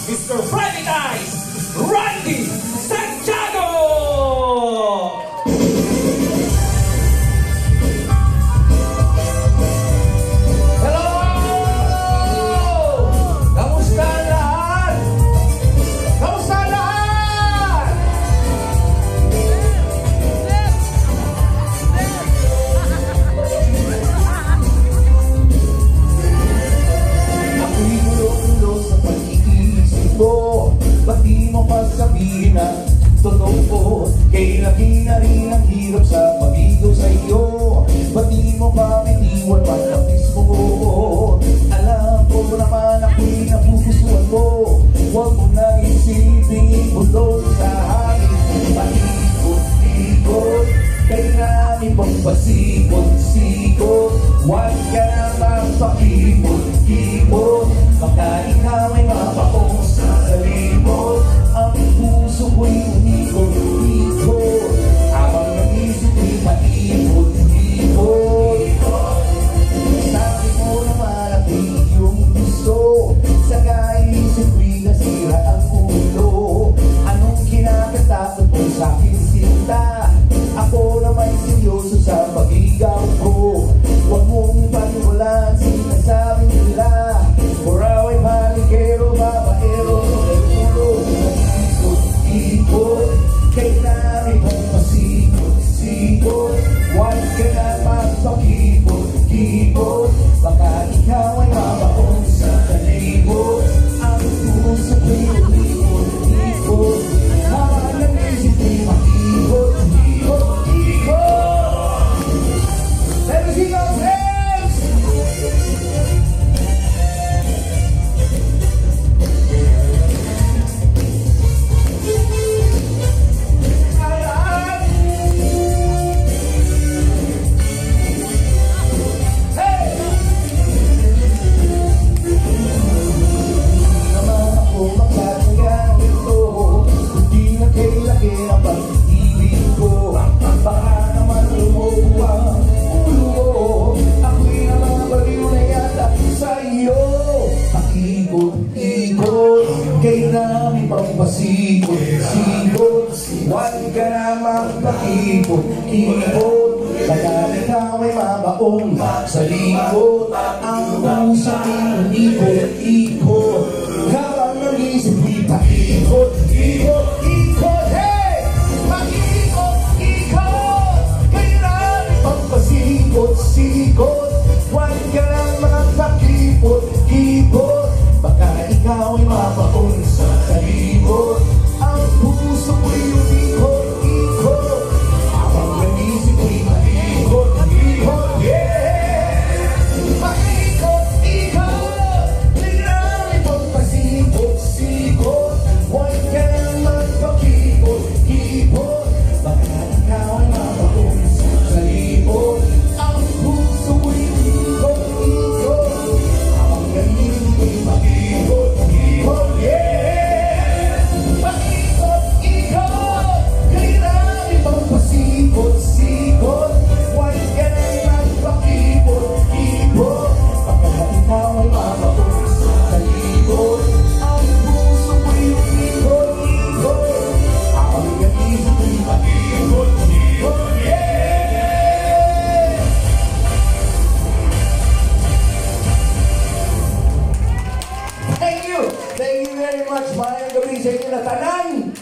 Mr. Private Eyes, Randy Santiago! Hello! Kamusta lahat? Kamusta lahat? Ako'y gulo-gulo sa pag-iisip mo. Ba't di mo pa sabihin na totoo? Kay laki na rin ang hirap sa pag-igo sa iyo. Ba't di mo pa bitiwan pagkapis mo? Alam ko naman ako'y napupusuan mo. Huwag mo na isipin ibulong sa hangin. Paikot-ikot, kay namin pang pasikot-sikot. Huwag ka na magpakipot-kipot. Baka ikaw ay mapaong sa kalimot. Ang puso ko'y umikot-ikot. Habang nag-isip ko'y paikot-ikot. Sabi mo naman ako'y iyong gusto. Sa kaisip ko'y nasira ang ulo. Anong kinakatakot mo sa'kin sinta? Ako naman seryoso sa pag-igaw ko. Huwag mong paniwalaan sinasabi nila. Morawa'y maligero, babaero, ulo. Ikot-ikot, kailangan mong pasikot-sikot. Huwag ka na magpakipot-kipot. Baka ikaw ay mabaon sa kalibot. Ang puso ko'y umikot-ikot. Habang nag-isip ko'y makikot-ikot-ikot. Let me see those hands! Kay namin pampasikot-sikot. Huwag ka na magpakipot-kipot. Baka ikaw ay mabaong sa likod. Ang puso ay umikot-ikot. Habang nag-isip ko'y paikot-ikot-ikot. Hey! Paikot-ikot! Kay namin pampasikot-sikot. Huwag ka na magpakipot-kipot. Baka ikaw ay mabaon sa kalibot. Ang puso ko'y umikot-ikot. Habang nag-isip ko'y paikot-ikot. Yeah! Paikot-ikot! Kailangan itong pasikot-sikot. Huwag ka nang magpakipot-kipot. Baka ikaw ay mabaon sa kalibot. Ang puso ko'y umikot-ikot. Habang nag-isip ko'y pakikot-ikot. Yeah! Pakikot-ikot! Kailangan itong pasikot-sikot. Huwag ka nang magpakipot-kipot. Baka ikaw ay mabaon sa kalibot. Ang puso ko'y umikot-ikot. Habang nag-isip ko'y pakikot-ikot. Yeah! Thank you! Thank you very much. Mayang gabi sa inyo na tanan!